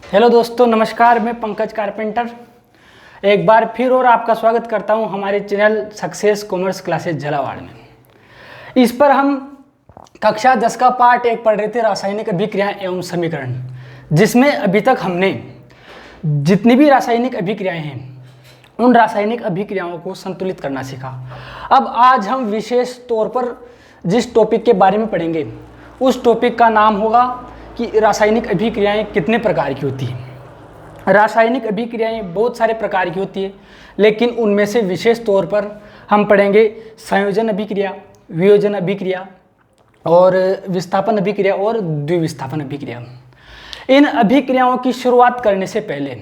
Hello दोस्तों, नमस्कार। मैं पंकज कारपेंटर एक बार फिर और आपका स्वागत करता हूं हमारे channel success commerce classes Jhalawar में। इस पर हम कक्षा 10 का पार्ट 1 पढ़ रहे थे, रासायनिक अभिक्रियाएं एवं समीकरण, जिसमें अभी तक हमने जितनी भी रासायनिक अभिक्रियाएं हैं उन रासायनिक अभिक्रियाओं को संतुलित करना सीखा। अब आज हम विशेष तौर पर जिस टॉपिक के बारे में पढ़ेंगे उस टॉपिक का नाम होगा कि रासायनिक अभिक्रियाएं कितने प्रकार की होती हैं। रासायनिक अभिक्रियाएं बहुत सारे प्रकार की होती है, लेकिन उनमें से विशेष तौर पर हम पढ़ेंगे संयोजन अभिक्रिया, वियोजन अभिक्रिया और विस्थापन अभिक्रिया और द्विविस्थापन अभिक्रिया। इन अभिक्रियाओं की शुरुआत करने से पहले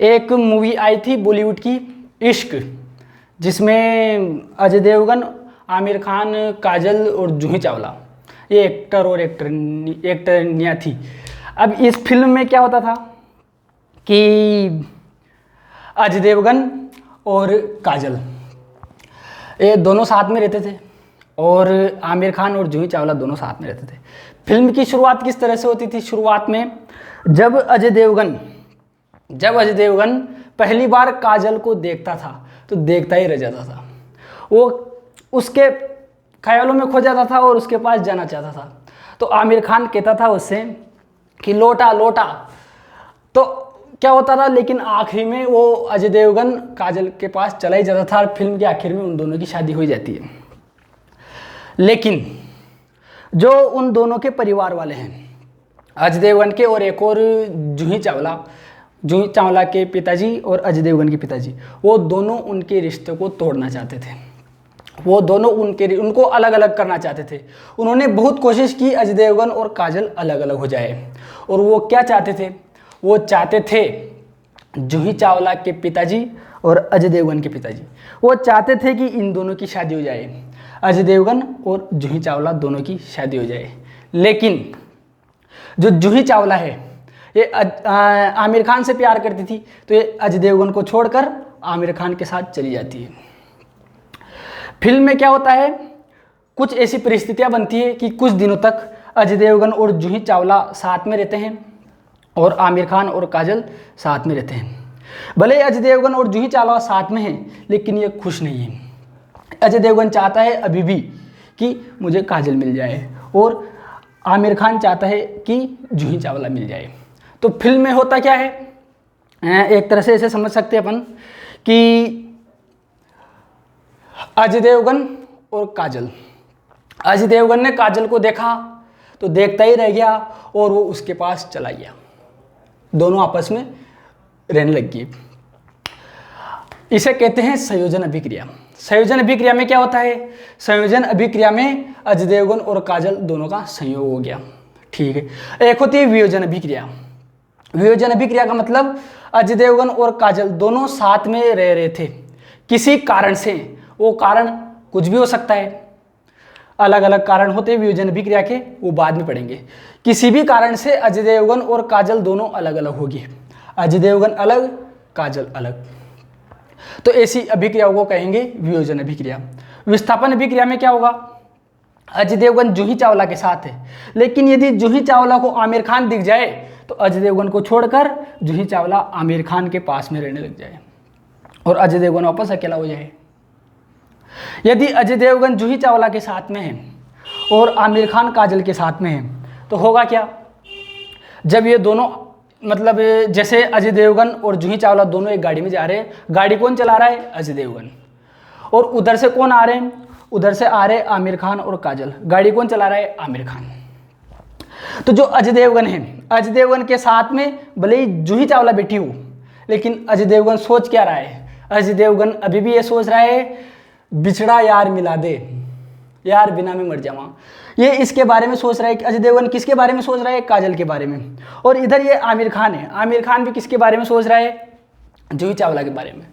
एक मूवी आई थी बॉलीवुड की, इश्क, जिसमें अजय देवगन, आमिर खान, काजल और जूही चावला ये एक्टर और एक्टरनियाँ थी। अब इस फिल्म में क्या होता था कि अजय देवगन और काजल ये दोनों साथ में रहते थे और आमिर खान और जूही चावला दोनों साथ में रहते थे। फिल्म की शुरुआत किस तरह से होती थी? शुरुआत में जब अजय देवगन पहली बार काजल को देखता था तो देखता ही रह जाता था। वो उसके ख्यालों में खो जाता था और उसके पास जाना चाहता था। तो आमिर खान कहता था उससे कि लौटा लौटा, तो क्या होता था, लेकिन आखिरी में वो अजय देवगन काजल के पास चला ही जाता था और फिल्म के आखिर में उन दोनों की शादी हो जाती है। लेकिन जो उन दोनों के परिवार वाले हैं, अजय देवगन के और एक और जूही चावला के पिताजी और अजय देवगन के पिताजी, वो दोनों उनके रिश्ते को तोड़ना चाहते थे। वो दोनों उनको अलग अलग करना चाहते थे। उन्होंने बहुत कोशिश की अजय देवगन और काजल अलग अलग हो जाए। और वो क्या चाहते थे? वो चाहते थे, जूही चावला के पिताजी और अजय देवगन के पिताजी, वो चाहते थे कि इन दोनों की शादी हो जाए, अजय देवगन और जूही चावला दोनों की शादी हो जाए। लेकिन जो जूही चावला है ये आमिर खान से प्यार करती थी, तो ये अजय देवगन को छोड़कर आमिर खान के साथ चली जाती है। फिल्म में क्या होता है, कुछ ऐसी परिस्थितियां बनती है कि कुछ दिनों तक अजय देवगन और जूही चावला साथ में रहते हैं और आमिर खान और काजल साथ में रहते हैं। भले अजय देवगन और जूही चावला साथ में हैं, लेकिन ये खुश नहीं है। अजय देवगन चाहता है अभी भी कि मुझे काजल मिल जाए और आमिर खान चाहता है कि जूही चावला मिल जाए। तो फिल्म में होता क्या है, एक तरह से ऐसे समझ सकते हैं अपन कि अजय देवगन और काजल, अजय देवगन ने काजल को देखा तो देखता ही रह गया और वो उसके पास चला गया। दोनों आपस में रहने लग गए। इसे कहते हैं संयोजन अभिक्रिया। संयोजन अभिक्रिया में क्या होता है? संयोजन अभिक्रिया में अजय देवगन और काजल दोनों का संयोग हो गया। ठीक है। एक होती है वियोजन अभिक्रिया। वियोजन अभिक्रिया का मतलब अजय देवगन और काजल दोनों साथ में रह रहे थे, किसी कारण से, वो कारण कुछ भी हो सकता है, अलग अलग कारण होते हैं वियोजन अभिक्रिया के, वो बाद में पढ़ेंगे। किसी भी कारण से अजय देवगन और काजल दोनों अलग अलग हो गए, अजय देवगन अलग, काजल अलग, तो ऐसी अभिक्रियाओं को कहेंगे वियोजन अभिक्रिया। विस्थापन अभिक्रिया में क्या होगा? अजय देवगन जूही चावला के साथ है, लेकिन यदि जूही चावला को आमिर खान दिख जाए तो अजय देवगन को छोड़कर जूही चावला आमिर खान के पास में रहने लग जाए और अजय देवगन वापस अकेला हो जाए। यदि अजय देवगन जूही चावला के साथ में है और आमिर खान काजल के साथ में है तो होगा क्या? जब ये दोनों, मतलब जैसे अजय देवगन और जूही चावला दोनों एक गाड़ी में जा रहे हैं, गाड़ी कौन चला रहा है? अजय देवगन। और उधर से कौन आ रहे हैं? उधर से आ रहे आमिर खान और काजल। गाड़ी कौन चला रहा है? आमिर खान। तो जो अजय देवगन है, अजय देवगन के साथ में भले ही जूही चावला बैठी हो, लेकिन अजय देवगन सोच क्या रहा है? अजय देवगन अभी भी ये सोच रहा है, बिछड़ा यार मिला दे, यार बिना में मर जावा। ये इसके बारे में सोच रहा है कि अजय देवगन किसके बारे में सोच रहा है? काजल के बारे में। और इधर ये आमिर खान है, आमिर खान भी किसके बारे में सोच रहा है? जूही चावला के बारे में।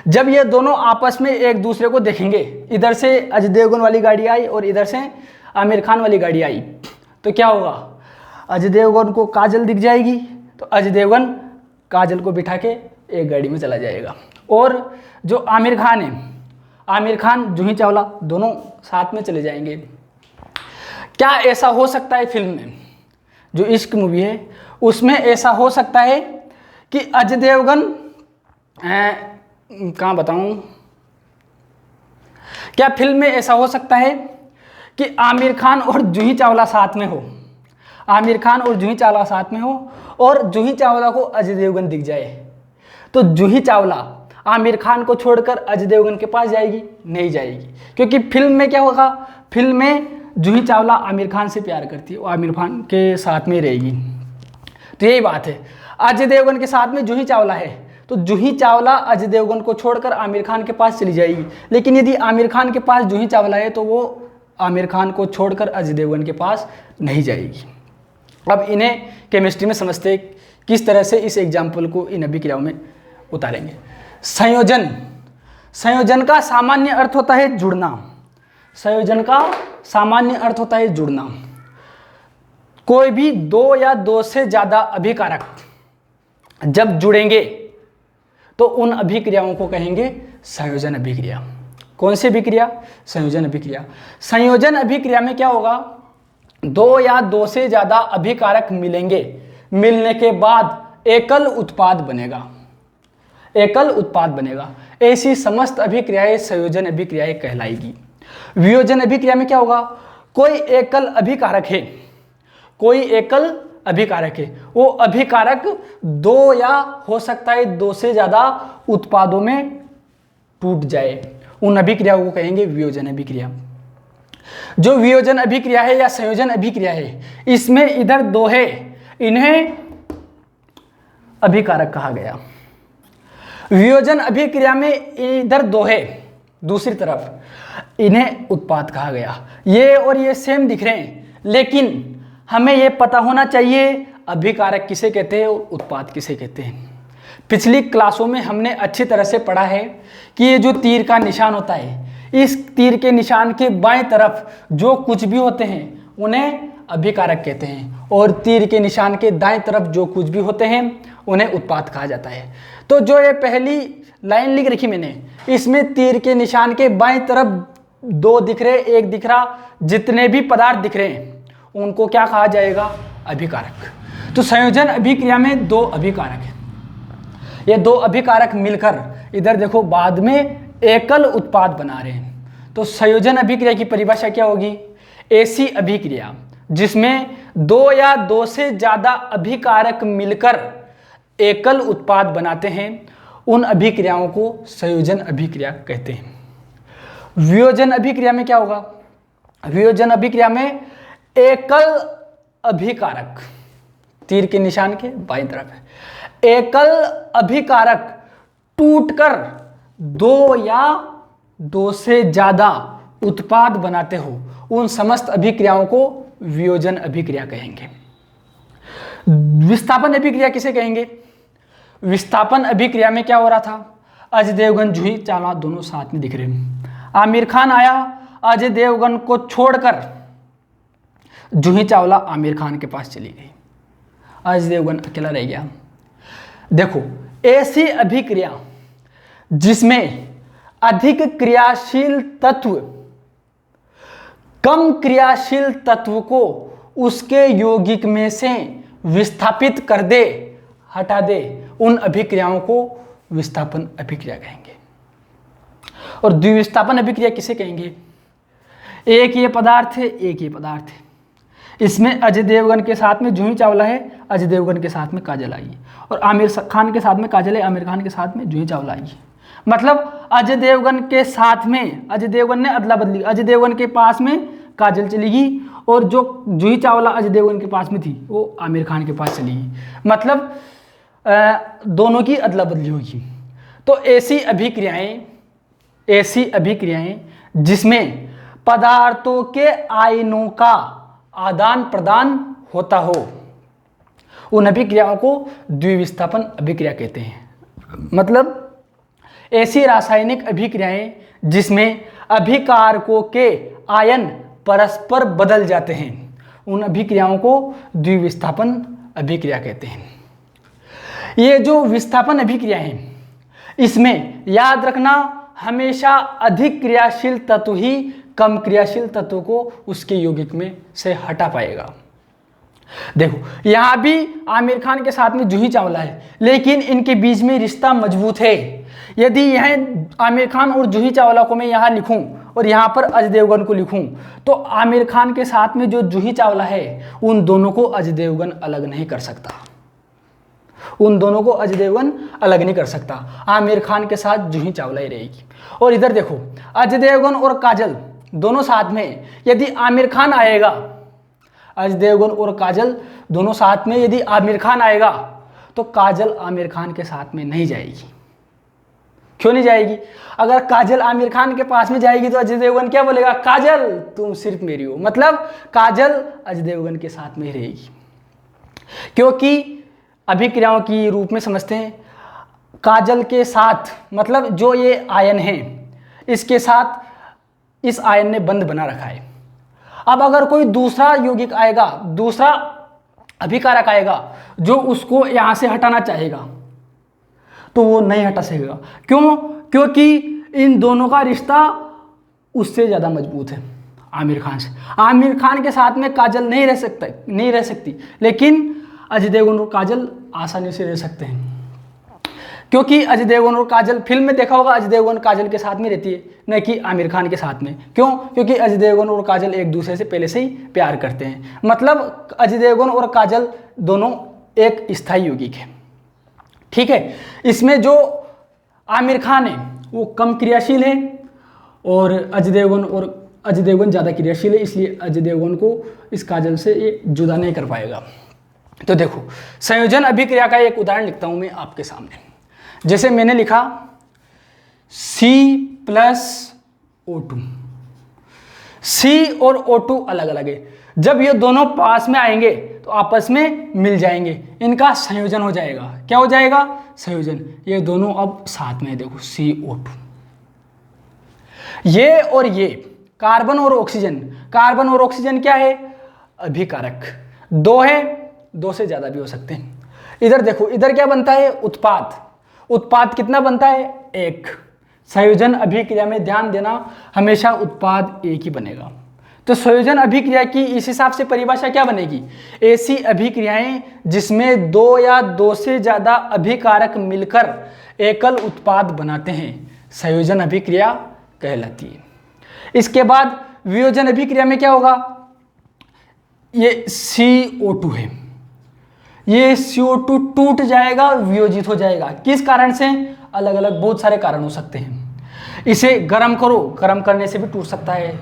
जब ये दोनों आपस में एक दूसरे को देखेंगे, इधर से अजय देवगन वाली गाड़ी आई और इधर से आमिर खान वाली गाड़ी आई, तो क्या होगा? अजय देवगन को काजल दिख जाएगी तो अजय देवगन काजल को बिठा के एक गाड़ी में चला जाएगा। और जो आमिर खान है, आमिर खान, जूही चावला दोनों साथ में चले जाएंगे। क्या ऐसा हो सकता है फिल्म में? जो इश्क मूवी है उसमें ऐसा हो सकता है कि अजय देवगन, कहाँ बताऊँ, क्या फिल्म में ऐसा हो सकता है कि आमिर खान और जूही चावला साथ में हो, आमिर खान और जूही चावला साथ में हो और जूही चावला को अजय देवगन दिख जाए, तो जूही चावला आमिर खान को छोड़कर अजय देवगन के पास जाएगी? नहीं जाएगी, क्योंकि फिल्म में क्या होगा, फिल्म में जूही चावला आमिर खान से प्यार करती है, वो आमिर खान के साथ में रहेगी। तो यही बात है, अजय देवगन के साथ में जूही चावला है, तो जूही चावला अजय देवगन को छोड़कर आमिर खान के पास चली जाएगी। लेकिन यदि आमिर खान के पास जूही चावला है तो वो आमिर खान को छोड़कर अजय देवगन के पास नहीं जाएगी। अब इन्हें केमिस्ट्री में समझते किस तरह से इस एग्जाम्पल को इन अभिक्रियाओं में उतारेंगे। संयोजन, संयोजन का सामान्य अर्थ होता है जुड़ना, संयोजन का सामान्य अर्थ होता है जुड़ना। कोई भी दो या दो से ज़्यादा अभिकारक जब जुड़ेंगे तो उन अभिक्रियाओं को कहेंगे संयोजन अभिक्रिया। कौन सी अभिक्रिया? संयोजन अभिक्रिया। संयोजन अभिक्रिया में क्या होगा, दो या दो से ज़्यादा अभिकारक मिलेंगे, मिलने के बाद एकल उत्पाद बनेगा, एकल उत्पाद बनेगा। ऐसी समस्त अभिक्रियाएं संयोजन अभिक्रियाएं कहलाएगी। वियोजन अभिक्रिया में क्या होगा, कोई एकल अभिकारक है, कोई एकल अभिकारक है, वो अभिकारक दो या हो सकता है दो से ज़्यादा उत्पादों में टूट जाए, उन अभिक्रियाओं को कहेंगे वियोजन अभिक्रिया। जो वियोजन अभिक्रिया है या संयोजन अभिक्रिया है, इसमें इधर दो है, इन्हें अभिकारक कहा गया। वियोजन अभिक्रिया में इधर दो है, दूसरी तरफ इन्हें उत्पाद कहा गया। ये और ये सेम दिख रहे हैं, लेकिन हमें ये पता होना चाहिए अभिकारक किसे कहते हैं और उत्पाद किसे कहते हैं। पिछली क्लासों में हमने अच्छी तरह से पढ़ा है कि ये जो तीर का निशान होता है, इस तीर के निशान के बाएं तरफ जो कुछ भी होते हैं उन्हें अभिकारक कहते हैं, और तीर के निशान के दाएं तरफ जो कुछ भी होते हैं उन्हें उत्पाद कहा जाता है। तो जो ये पहली लाइन लिख रखी मैंने, इसमें तीर के निशान के बाएं तरफ दो दिख रहे, एक दिख रहा, जितने भी पदार्थ दिख रहे हैं उनको क्या कहा जाएगा? अभिकारक। तो संयोजन अभिक्रिया में दो अभिकारक हैं, ये दो अभिकारक मिलकर इधर देखो बाद में एकल उत्पाद बना रहे हैं। तो संयोजन अभिक्रिया की परिभाषा क्या होगी? ऐसी अभिक्रिया जिसमें दो या दो से ज्यादा अभिकारक मिलकर एकल उत्पाद बनाते हैं, उन अभिक्रियाओं को संयोजन अभिक्रिया कहते हैं। वियोजन अभिक्रिया में क्या होगा? वियोजन अभिक्रिया में एकल अभिकारक, तीर के निशान के बाईं तरफ है, एकल अभिकारक टूटकर दो या दो से ज्यादा उत्पाद बनाते हो, उन समस्त अभिक्रियाओं को वियोजन अभिक्रिया कहेंगे। विस्थापन अभिक्रिया किसे कहेंगे? विस्थापन अभिक्रिया में क्या हो रहा था? अजय देवगन जूही चावला दोनों साथ में दिख रहे हैं। आमिर खान आया, अजय देवगन को छोड़कर जूही चावला आमिर खान के पास चली गई, अजय देवगन अकेला रह गया। देखो, ऐसी अभिक्रिया जिसमें अधिक क्रियाशील तत्व कम क्रियाशील तत्व को उसके यौगिक में से विस्थापित कर दे, हटा दे, उन अभिक्रियाओं को विस्थापन अभिक्रिया कहेंगे। और द्विविस्थापन अभिक्रिया किसे कहेंगे? एक ये पदार्थ है, एक ये पदार्थ है, इसमें अजय देवगन के साथ में जूही चावला है, अजय देवगन के साथ में काजल आई, और आमिर खान के साथ में काजल है, आमिर खान के साथ में जूही चावला आई। मतलब अजय देवगन के साथ में अजय देवगन ने अदला बदली, अजय देवगन के पास में काजल चली गई, और जो जूही चावला अजय देवगन के पास में थी वो आमिर खान के पास चली गई। मतलब दोनों की अदला बदली होगी। तो ऐसी अभिक्रियाएं जिसमें पदार्थों के आयनों का आदान प्रदान होता हो, उन अभिक्रियाओं को द्विविस्थापन अभिक्रिया कहते हैं। मतलब ऐसी रासायनिक अभिक्रियाएं जिसमें अभिकारकों के आयन परस्पर बदल जाते हैं, उन अभिक्रियाओं को द्विविस्थापन अभिक्रिया कहते हैं। ये जो विस्थापन अभिक्रिया है, इसमें याद रखना हमेशा अधिक क्रियाशील तत्व ही कम क्रियाशील तत्व को उसके यौगिक में से हटा पाएगा। देखो यहाँ भी आमिर खान के साथ में जूही चावला है, लेकिन इनके बीच में रिश्ता मजबूत है। यदि यह आमिर खान और जूही चावला को मैं यहाँ लिखूं और यहाँ पर अजय देवगन को लिखूं, तो आमिर खान के साथ में जो जूही चावला है उन दोनों को अजय देवगन अलग नहीं कर सकता। उन दोनों को अजय देवगन अलग नहीं कर सकता। आमिर खान के साथ जूही चावला ही रहेगी। और इधर देखो, अजय देवगन और काजल दोनों साथ में, यदि आमिर खान आएगा, अजय देवगन और काजल दोनों साथ में यदि आमिर खान आएगा, तो काजल आमिर खान के साथ में नहीं जाएगी। क्यों नहीं जाएगी? अगर काजल आमिर खान के पास में जाएगी तो अजय देवगन क्या बोलेगा? काजल तुम सिर्फ मेरी हो। मतलब काजल अजय देवगन के साथ में ही रहेगी। क्योंकि अभिक्रियाओं की रूप में समझते हैं, काजल के साथ मतलब जो ये आयन है, इसके साथ इस आयन ने बंध बना रखा है। अब अगर कोई दूसरा यौगिक आएगा, दूसरा अभिकारक आएगा जो उसको यहाँ से हटाना चाहेगा, तो वो नहीं हटा सकेगा। क्यों? क्योंकि इन दोनों का रिश्ता उससे ज़्यादा मजबूत है आमिर खान से। आमिर खान के साथ में काजल नहीं रह सकती, लेकिन अजय देवगन और काजल आसानी से रह सकते हैं। क्योंकि अजय देवगन और काजल, फिल्म में देखा होगा, अजय देवगन काजल के साथ में रहती है, न कि आमिर खान के साथ में। क्यों? क्योंकि अजय देवगन और काजल एक दूसरे से पहले से ही प्यार करते हैं। मतलब अजय देवगन और काजल दोनों एक स्थायी यौगिक है। ठीक है। इसमें जो आमिर खान है वो कम क्रियाशील है और अजय देवगन ज़्यादा क्रियाशील है, इसलिए अजय देवगन को इस काजल से ये जुदा नहीं कर पाएगा। तो देखो, संयोजन अभिक्रिया का एक उदाहरण लिखता हूं मैं आपके सामने। जैसे मैंने लिखा C+O2। C और O2 अलग अलग है। जब ये दोनों पास में आएंगे तो आपस में मिल जाएंगे, इनका संयोजन हो जाएगा। क्या हो जाएगा? संयोजन। ये दोनों अब साथ में है, देखो CO2। ये और ये कार्बन और ऑक्सीजन, कार्बन और ऑक्सीजन क्या है? अभिकारक। दो है, दो से ज्यादा भी हो सकते हैं। इधर देखो, इधर क्या बनता है? उत्पाद। उत्पाद कितना बनता है? एक। संयोजन अभिक्रिया में ध्यान देना, हमेशा उत्पाद एक ही बनेगा। तो संयोजन अभिक्रिया की इस हिसाब से परिभाषा क्या बनेगी? ऐसी अभिक्रियाएं जिसमें दो या दो से ज्यादा अभिकारक मिलकर एकल उत्पाद बनाते हैं, संयोजन अभिक्रिया कहलाती है। इसके बाद वियोजन अभिक्रिया में क्या होगा? ये CO2 है, ये CO2 टूट जाएगा, वियोजित हो जाएगा। किस कारण से? अलग अलग बहुत सारे कारण हो सकते हैं। इसे गर्म करो, गर्म करने से भी टूट सकता है।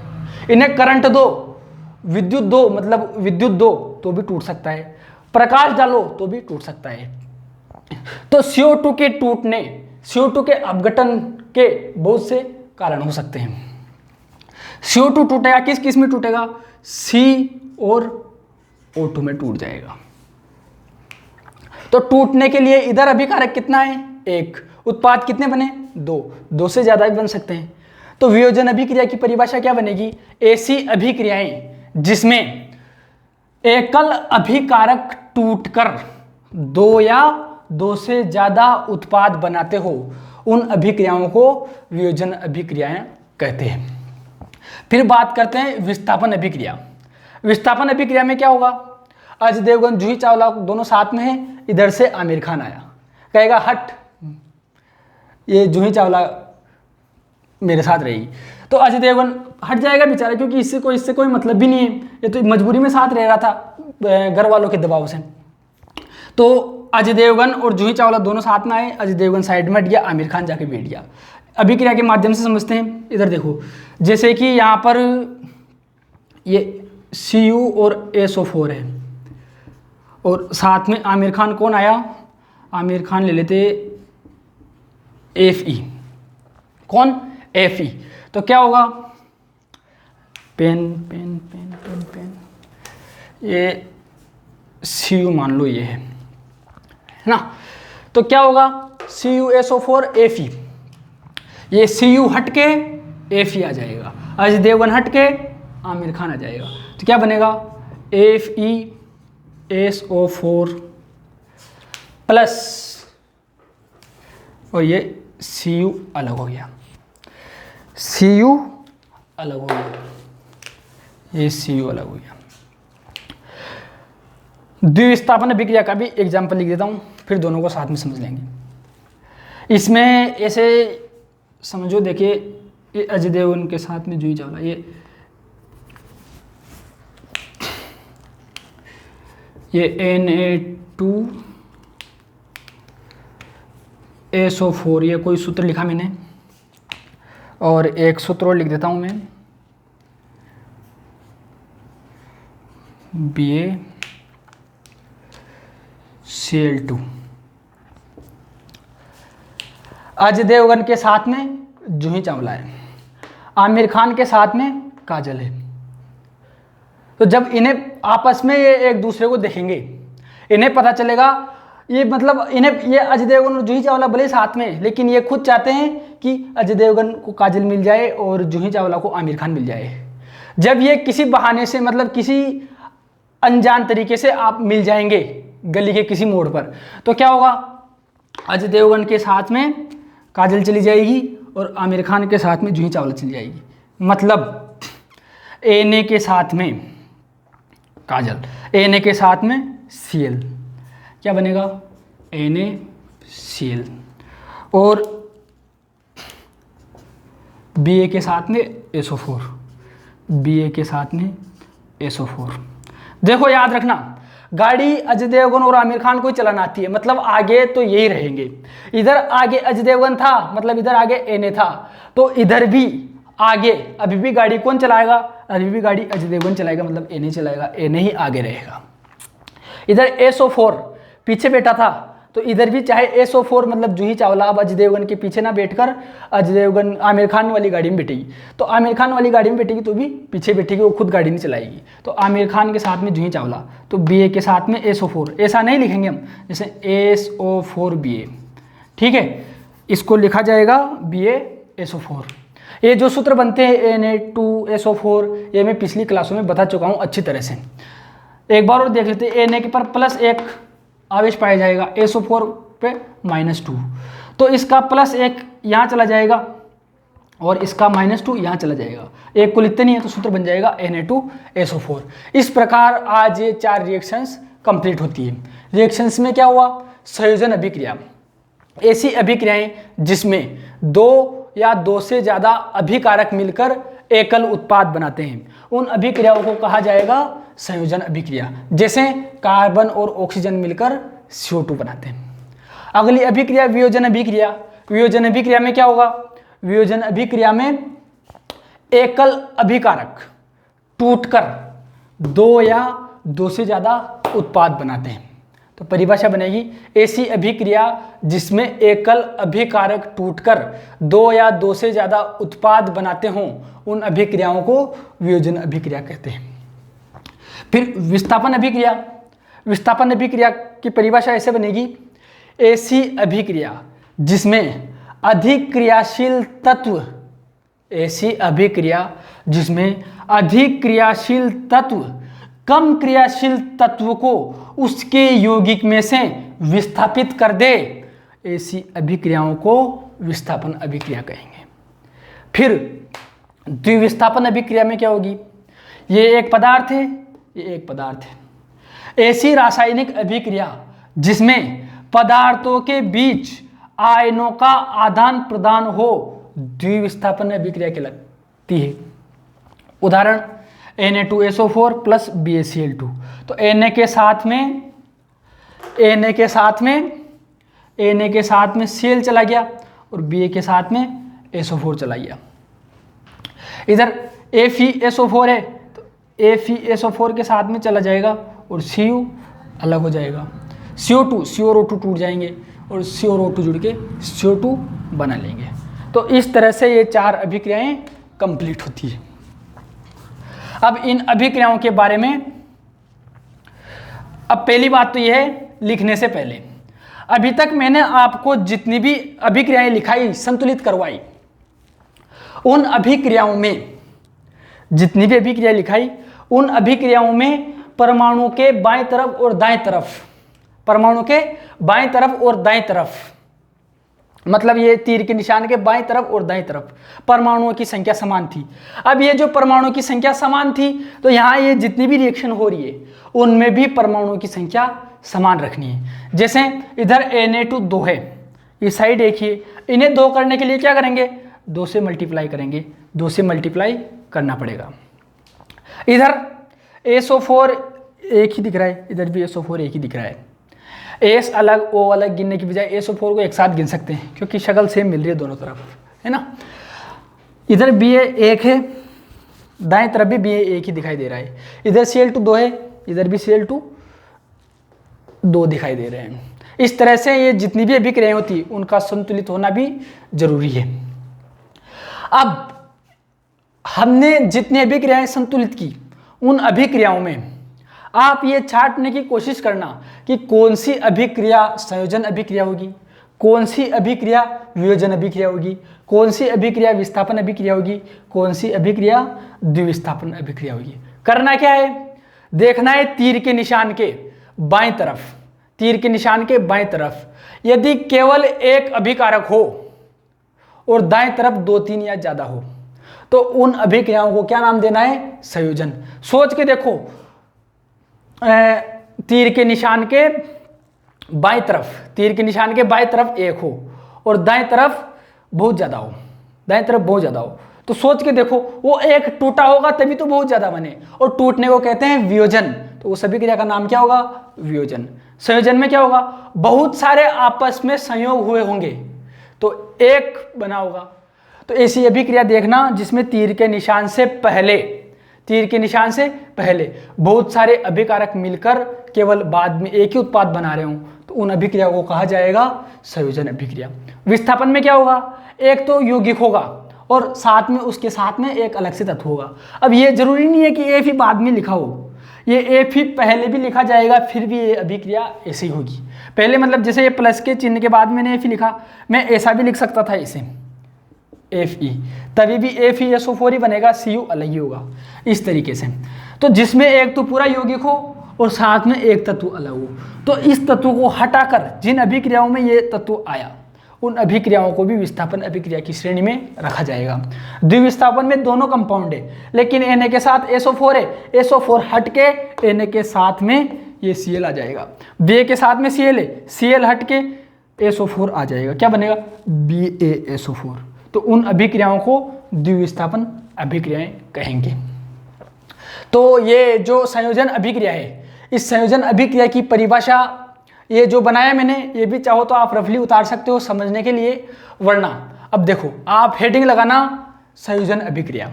इन्हें करंट दो, विद्युत दो, मतलब विद्युत दो तो भी टूट सकता है। प्रकाश डालो तो भी टूट सकता है। तो CO2 के टूटने, CO2 के अपघटन के बहुत से कारण हो सकते हैं। CO2 टूटेगा, किस किस में टूटेगा? C और O2 में टूट जाएगा। तो टूटने के लिए इधर अभिकारक कितना है? एक। उत्पाद कितने बने? दो। दो से ज्यादा भी बन सकते हैं। तो वियोजन अभिक्रिया की परिभाषा क्या बनेगी? ऐसी अभिक्रियाएं जिसमें एकल अभिकारक टूटकर दो या दो से ज्यादा उत्पाद बनाते हो, उन अभिक्रियाओं को वियोजन अभिक्रियाएं कहते हैं। फिर बात करते हैं विस्थापन अभिक्रिया। विस्थापन अभिक्रिया में क्या होगा? अजय देवगन जूही चावला दोनों साथ में है, इधर से आमिर खान आया, कहेगा हट, ये जूही चावला मेरे साथ रहेगी। तो अजय देवगन हट जाएगा बेचारा, क्योंकि इससे कोई मतलब भी नहीं है, ये तो मजबूरी में साथ रह रहा था घर वालों के दबाव से। तो अजय देवगन और जूही चावला दोनों साथ में आए, अजय देवगन साइड में हट गया, आमिर खान जाके बैठ गया। अभिक्रिया के माध्यम से समझते हैं। इधर देखो, जैसे कि यहाँ पर ये Cu और SO4 है और साथ में आमिर खान कौन आया? आमिर खान ले लेते Fe। कौन? Fe। तो क्या होगा? Pen pen pen pen pen, ये Cu मान लो, ये है ना। तो क्या होगा? CuSO4 Fe। ये Cu हट के Fe आ जाएगा, अजय देवगन हट के आमिर खान आ जाएगा। तो क्या बनेगा? FeSO4 प्लस, और ये Cu अलग हो गया, Cu अलग हो गया, ये Cu अलग हो गया। द्विविस्थापन अभिक्रिया का भी एग्जाम्पल लिख देता हूँ, फिर दोनों को साथ में समझ लेंगे। इसमें ऐसे समझो, देखिए ये अजय देवगन के साथ में जूही चावला, ये Na2SO4, ये कोई सूत्र लिखा मैंने, और एक सूत्र और लिख देता हूँ मैं, BaCl2। अजय देवगन के साथ में जूही चावला है, आमिर खान के साथ में काजल है। तो जब इन्हें आपस में ये एक दूसरे को देखेंगे, इन्हें पता चलेगा, ये मतलब इन्हें, ये अजय देवगन और जूही चावला भले साथ में, लेकिन ये खुद चाहते हैं कि अजय देवगन को काजल मिल जाए और जूही चावला को आमिर खान मिल जाए। जब ये किसी बहाने से, मतलब किसी अनजान तरीके से आप मिल जाएंगे गली के किसी मोड़ पर, तो क्या होगा, अजय देवगन के साथ में काजल चली जाएगी और आमिर खान के साथ में जूही चावला चली जाएगी। मतलब Na के साथ में काजल, Na के साथ में Cl, क्या बनेगा, NaCl, और Ba के साथ में SO4, Ba के साथ में SO4। देखो याद रखना, गाड़ी अजय देवगन और आमिर खान को ही चलाना आती है, मतलब आगे तो यही रहेंगे। इधर आगे अजय देवगन था, मतलब इधर आगे Na था, तो इधर भी आगे अभी भी गाड़ी कौन चलाएगा, अभी भी गाड़ी अजय देवगन चलाएगा, मतलब Na चलाएगा, Na ही आगे रहेगा। इधर SO4 पीछे बैठा था, तो इधर भी चाहे SO4 मतलब जूही चावला अब अजय देवगन के पीछे ना बैठकर अजय देवगन आमिर खान वाली गाड़ी में बैठेगी, तो आमिर खान वाली गाड़ी में बैठेगी तो भी पीछे बैठेगी, वो खुद गाड़ी नहीं चलाएगी। तो आमिर खान के साथ में जूही चावला, तो BA के साथ में SO4, ऐसा नहीं लिखेंगे हम, जैसे SO4BA, ठीक है, इसको लिखा जाएगा BaSO4। ये जो सूत्र बनते हैं Na2SO4, ये मैं पिछली क्लासों में बता चुका हूँ अच्छी तरह से। एक बार और देख लेते हैं। Na के पर +1 आवेश पाया जाएगा, SO4 पे -2, तो इसका +1 यहाँ चला जाएगा और इसका -2 यहाँ चला जाएगा। एक को लिखते नहीं है तो सूत्र बन जाएगा Na2SO4। इस प्रकार आज ये 4 रिएक्शंस कंप्लीट होती है। रिएक्शंस में क्या हुआ, संयोजन अभिक्रिया, ऐसी अभिक्रियाएं जिसमें 2 या 2 से ज़्यादा अभिकारक मिलकर एकल उत्पाद बनाते हैं, उन अभिक्रियाओं को कहा जाएगा संयोजन अभिक्रिया। जैसे कार्बन और ऑक्सीजन मिलकर CO2 बनाते हैं। अगली अभिक्रिया वियोजन अभिक्रिया। वियोजन अभिक्रिया में क्या होगा, वियोजन अभिक्रिया में एकल अभिकारक टूटकर 2 या 2 से ज़्यादा उत्पाद बनाते हैं। तो परिभाषा बनेगी, ऐसी अभिक्रिया जिसमें एकल अभिकारक टूटकर 2 या 2 से ज़्यादा उत्पाद बनाते हों, उन अभिक्रियाओं को वियोजन अभिक्रिया कहते हैं। फिर विस्थापन अभिक्रिया। विस्थापन अभिक्रिया की परिभाषा ऐसे बनेगी, ऐसी अभिक्रिया जिसमें अधिक क्रियाशील तत्व, ऐसी अभिक्रिया जिसमें अधिक क्रियाशील तत्व कम क्रियाशील तत्व को उसके यौगिक में से विस्थापित कर दे, ऐसी अभिक्रियाओं को विस्थापन अभिक्रिया कहेंगे। फिर द्विविस्थापन अभिक्रिया में क्या होगी, ये एक पदार्थ है, ये एक पदार्थ है। ऐसी रासायनिक अभिक्रिया जिसमें पदार्थों के बीच आयनों का आदान प्रदान हो, द्विविस्थापन अभिक्रिया कहलाती है। उदाहरण Na2SO4 प्लस BaCl2, तो Na के साथ में Cl चला गया और Ba के साथ में SO4 चला गया। इधर FeSO4 है, तो FeSO4 के साथ में चला जाएगा और Cu अलग हो जाएगा। CO2 C और O2 टूट जाएंगे और C और O2 जुड़ के CO2 बना लेंगे। तो इस तरह से ये 4 अभिक्रियाएं कंप्लीट होती है। अब इन अभिक्रियाओं के बारे में, अब पहली बात तो यह है, लिखने से पहले अभी तक मैंने आपको जितनी भी अभिक्रियाएं लिखाई, संतुलित करवाई, उन अभिक्रियाओं में जितनी भी अभिक्रिया लिखाई, उन अभिक्रियाओं में परमाणु के बाएं तरफ और दाएं तरफ, परमाणु के बाएं तरफ और दाएं तरफ मतलब ये तीर के निशान के बाईं तरफ और दाईं तरफ परमाणुओं की संख्या समान थी। अब ये जो परमाणुओं की संख्या समान थी, तो यहाँ ये जितनी भी रिएक्शन हो रही है उनमें भी परमाणुओं की संख्या समान रखनी है। जैसे इधर Na2 2 है, ये साइड एक ही है, इन्हें 2 करने के लिए क्या करेंगे, 2 से मल्टीप्लाई करेंगे, 2 से मल्टीप्लाई करना पड़ेगा। इधर SO4 एक ही दिख रहा है, इधर भी SO4 एक ही दिख रहा है। एस अलग ओ अलग गिनने की बजाय SO4 को एक साथ गिन सकते हैं क्योंकि शक्ल सेम मिल रही है दोनों तरफ, है ना। इधर Ba एक है, दाएं तरफ भी Ba एक ही दिखाई दे रहा है। इधर Cl2 2 है, इधर भी Cl2 2 दिखाई दे रहे हैं। इस तरह से ये जितनी भी अभिक्रियाएं होती है उनका संतुलित होना भी जरूरी है। अब हमने जितनी अभिक्रियाएं संतुलित की, उन अभिक्रियाओं में आप ये छांटने की कोशिश करना कि कौन सी अभिक्रिया संयोजन अभिक्रिया होगी, कौन सी अभिक्रिया वियोजन अभिक्रिया होगी, कौन सी अभिक्रिया विस्थापन अभिक्रिया होगी, कौन सी अभिक्रिया द्विविस्थापन अभिक्रिया होगी। करना क्या है, देखना है तीर के निशान के बाएं तरफ, तीर के निशान के बाएं तरफ यदि केवल एक अभिकारक हो और दाएं तरफ 2 3 या ज्यादा हो तो उन अभिक्रियाओं को क्या नाम देना है, संयोजन। सोच के देखो, तीर के निशान के बाएं तरफ, तीर के निशान के बाएं तरफ एक हो और दाएं तरफ बहुत ज्यादा हो, दाएं तरफ बहुत ज्यादा हो, तो सोच के देखो वो एक टूटा होगा तभी तो बहुत ज्यादा बने, और टूटने को कहते हैं वियोजन। तो उस अभिक्रिया का नाम क्या होगा, वियोजन। संयोजन में क्या होगा, बहुत सारे आपस में संयोग हुए होंगे तो एक बना होगा। तो ऐसी अभिक्रिया देखना जिसमें तीर के निशान से पहले, तीर के निशान से पहले बहुत सारे अभिकारक मिलकर केवल बाद में एक ही उत्पाद बना रहे हों, तो उन अभिक्रिया को कहा जाएगा संयोजन अभिक्रिया। विस्थापन में क्या होगा, एक तो यौगिक होगा और साथ में उसके साथ में एक अलग से तत्व होगा। अब ये जरूरी नहीं है कि एफ ही बाद में लिखा हो, ये एफ ही पहले भी लिखा जाएगा, फिर भी ये अभिक्रिया ऐसी होगी। पहले मतलब जैसे ये प्लस के चिन्ह के बाद मैंने एफ ही लिखा, मैं ऐसा भी लिख सकता था इसे एफ ई, तभी भी एफ ई SO4 ही बनेगा, Cu अलग ही होगा, इस तरीके से। तो जिसमें एक तो पूरा यौगिक हो और साथ में एक तत्व अलग हो, तो इस तत्व को हटाकर जिन अभिक्रियाओं में ये तत्व आया उन अभिक्रियाओं को भी विस्थापन अभिक्रिया की श्रेणी में रखा जाएगा। द्विविस्थापन में दोनों कंपाउंड है, लेकिन Na के साथ SO4 है, SO4 हट के Na के साथ में ये Cl आ जाएगा, Ba के साथ में Cl है, Cl हट के SO4 आ जाएगा, क्या बनेगा BaSO4। तो उन अभिक्रियाओं को द्विविस्थापन अभिक्रियाएं कहेंगे। तो ये जो संयोजन अभिक्रिया है, इस संयोजन अभिक्रिया की परिभाषा ये जो बनाया मैंने, ये भी चाहो तो आप रफली उतार सकते हो समझने के लिए, वरना अब देखो आप हेडिंग लगाना संयोजन अभिक्रिया।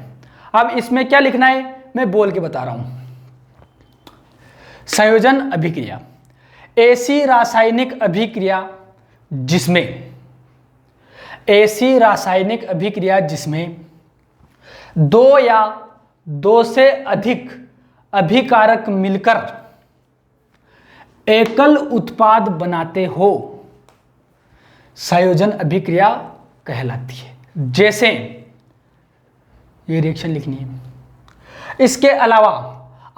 अब इसमें क्या लिखना है मैं बोल के बता रहा हूं। संयोजन अभिक्रिया ऐसी रासायनिक अभिक्रिया जिसमें, ऐसी रासायनिक अभिक्रिया जिसमें 2 या 2 से अधिक अभिकारक मिलकर एकल उत्पाद बनाते हो, संयोजन अभिक्रिया कहलाती है। जैसे ये रिएक्शन लिखनी है। इसके अलावा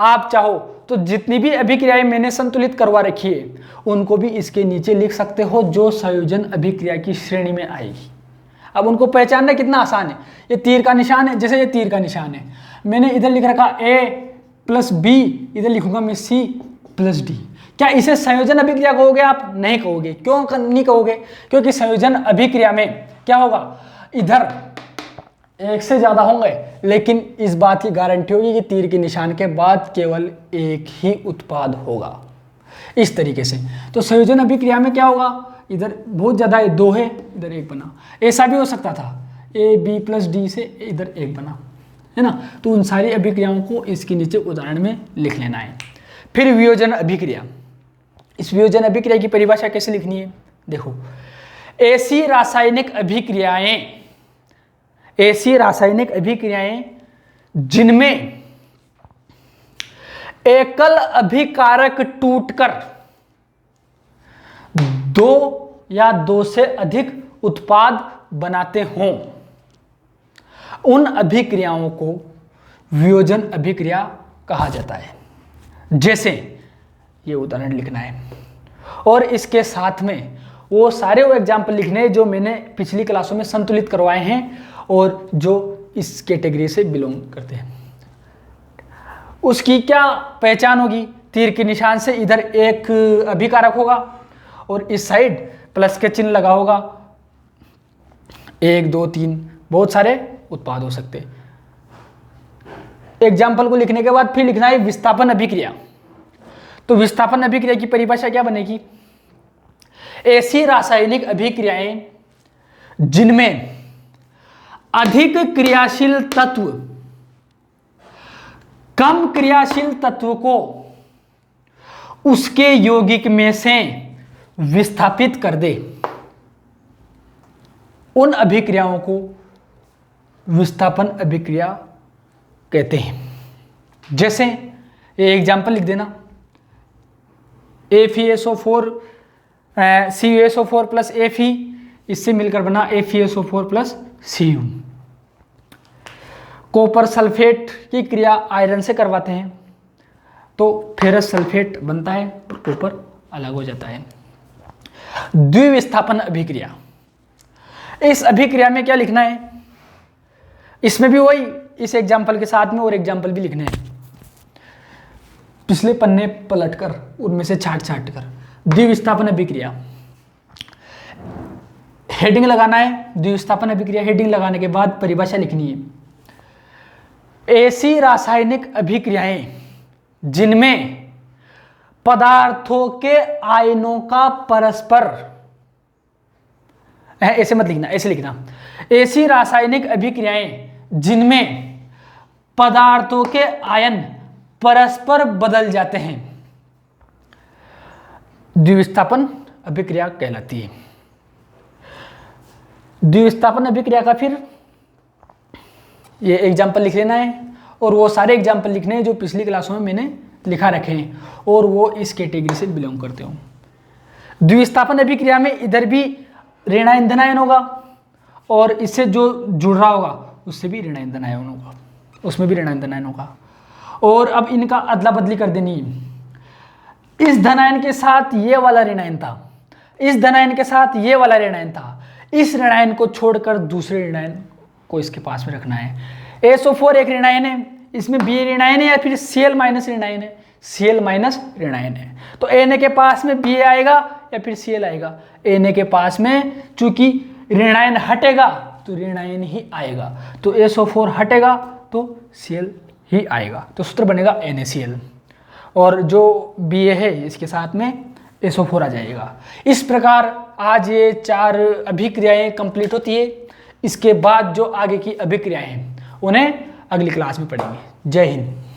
आप चाहो तो जितनी भी अभिक्रियाएं मैंने संतुलित करवा रखी है उनको भी इसके नीचे लिख सकते हो जो संयोजन अभिक्रिया की श्रेणी में आएगी। अब उनको पहचानना कितना आसान है, ये तीर का निशान है, जैसे ये तीर का निशान है, मैंने इधर लिख रखा A+B, इधर लिखूंगा मैं C+D। क्या इसे संयोजन अभिक्रिया कहोगे आप? नहीं कहोगे। क्यों नहीं कहोगे? क्योंकि संयोजन अभिक्रिया में क्या होगा, इधर एक से ज्यादा होंगे, लेकिन इस बात की गारंटी होगी कि तीर के निशान के बाद केवल एक ही उत्पाद होगा, इस तरीके से। तो संयोजन अभिक्रिया में क्या होगा, इधर बहुत ज्यादा है, 2 है, इधर 1 बना। ऐसा भी हो सकता था AB+D से इधर 1 बना, है ना। तो उन सारी अभिक्रियाओं को इसके नीचे उदाहरण में लिख लेना है। फिर वियोजन अभिक्रिया, इस वियोजन अभिक्रिया की परिभाषा कैसे लिखनी है, देखो ऐसी रासायनिक अभिक्रियाएं, ऐसी रासायनिक अभिक्रियाएं जिनमें एकल अभिकारक टूटकर 2 या 2 से अधिक उत्पाद बनाते हों, उन अभिक्रियाओं को वियोजन अभिक्रिया कहा जाता है। जैसे ये उदाहरण लिखना है और इसके साथ में वो सारे वो एग्जाम्पल लिखने हैं जो मैंने पिछली क्लासों में संतुलित करवाए हैं और जो इस कैटेगरी से बिलोंग करते हैं। उसकी क्या पहचान होगी? तीर के निशान से इधर एक अभिकारक होगा और इस साइड प्लस के चिन्ह लगा होगा। 1 2 3 बहुत सारे उत्पाद हो सकते हैं। एग्जाम्पल को लिखने के बाद फिर लिखना है विस्थापन अभिक्रिया। तो विस्थापन अभिक्रिया की परिभाषा क्या बनेगी? ऐसी रासायनिक अभिक्रियाएं जिनमें अधिक क्रियाशील तत्व कम क्रियाशील तत्व को उसके यौगिक में से विस्थापित कर दे, उन अभिक्रियाओं को विस्थापन अभिक्रिया कहते हैं। जैसे ये एग्जाम्पल लिख देना, FeSO4 CuSO4 प्लस Fe, इससे मिलकर बना FeSO4 plus Cu। Copper sulphate की क्रिया आयरन से करवाते हैं तो फेरस सल्फेट बनता है और कॉपर अलग हो जाता है। द्विविस्थापन अभिक्रिया, इस अभिक्रिया में क्या लिखना है? इसमें भी वही इस एग्जाम्पल के साथ में और एग्जाम्पल भी लिखने हैं। पिछले पन्ने पलटकर उनमें से छाट कर द्विविस्थापन अभिक्रिया हेडिंग लगाना है। द्विविस्थापन अभिक्रिया हेडिंग लगाने के बाद परिभाषा लिखनी है। ऐसी रासायनिक अभिक्रियाएं जिनमें पदार्थों के आयनों का परस्पर, ऐसे मत लिखना, ऐसे लिखना, ऐसी रासायनिक अभिक्रियाएं जिनमें पदार्थों के आयन परस्पर बदल जाते हैं, द्विविस्थापन अभिक्रिया कहलाती है। द्विविस्थापन अभिक्रिया का फिर ये एग्जाम्पल लिख लेना है और वो सारे एग्जाम्पल लिखने हैं जो पिछली क्लासों में मैंने लिखा रखे हैं और वो इस कैटेगरी से बिलोंग करते हो। द्विविस्थापन अभिक्रिया में इधर भी ऋणायन धनायन होगा और इससे जो जुड़ रहा होगा उससे भी ऋणायन धनायन होगा, उसमें भी ऋणायन धनायन होगा। और अब इनका अदला बदली कर देनी है। इस धनायन के साथ ये वाला ऋणायन था, इस धनायन के साथ ये वाला ऋणायन था, इस ऋणायन को छोड़कर दूसरे ऋणायन को इसके पास में रखना है। SO4 एक ऋणायन है, इसमें Ba ऋणायन है या फिर Cl माइनस ऋणायन है, Cl माइनस ऋणायन है, तो Na के पास में Ba आएगा या फिर Cl आएगा। Na के पास में चूंकि ऋणायन हटेगा तो ऋणायन ही आएगा, तो SO4 हटेगा तो Cl ही आएगा, तो सूत्र बनेगा NaCl और जो Ba है इसके साथ में SO4 आ जाएगा। इस प्रकार आज ये 4 अभिक्रियाएं कंप्लीट होती है। इसके बाद जो आगे की अभिक्रियाएं हैं उन्हें अगली क्लास में पढ़ेंगे। जय हिंद।